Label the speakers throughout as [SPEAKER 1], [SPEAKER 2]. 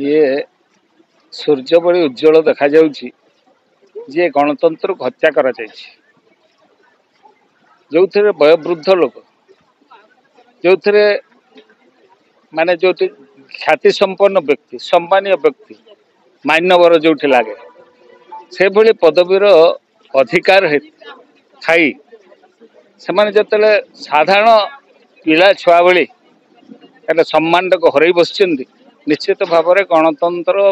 [SPEAKER 1] ये सूर्य भली उज्जवल देखा जाउछि जे गणतंत्र को हत्या करा जायछि जो थे वयोवृद्ध लोक जो थे माने जो ख्याति संपन्न व्यक्ति सम्मानीय व्यक्ति मान्यवर जो लगे से भली पदवीर अधिकार थाई से जिते साधारण पिला छुआ भली सम्मान को हर बस निश्चित भाव में गणतंत्र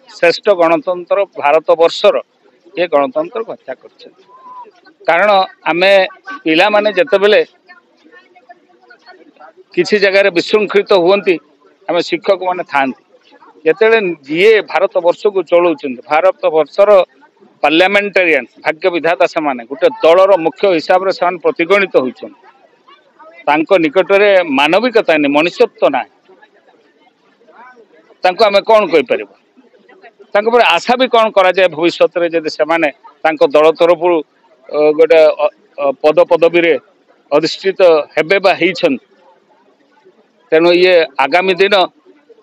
[SPEAKER 1] श्रेष्ठ गणतंत्र भारत वर्षर ये गणतंत्र को हत्या कर कारण आमे पिला माने जते बेले किसी जगह विशृंखलित हुवंती आमे शिक्षक माने थांती जते ये भारत वर्ष को चलाउछन भारत वर्षर पार्लियामेंटेरियन भाग्य विधाता से माने गोटे दलर मुख्य हिसाब से प्रतिगणित होइछन तांको निकट में मानविकता नहीं मनुष्यत्व ना तांको आमे कौन कहि परिबो तांको पर आशा भी कौन करा जाए भविष्य में जदि से माने तांको दल तरफ गोटे पद पदवी रे अधिष्ठित हेबे बा हिछन तेणु ये आगामी दिन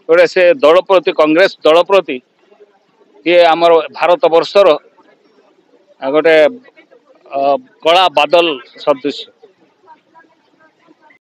[SPEAKER 1] गोटे से दल प्रति कांग्रेस दल प्रति ये आमर भारत वर्षर गोटे कला बादल सदृश।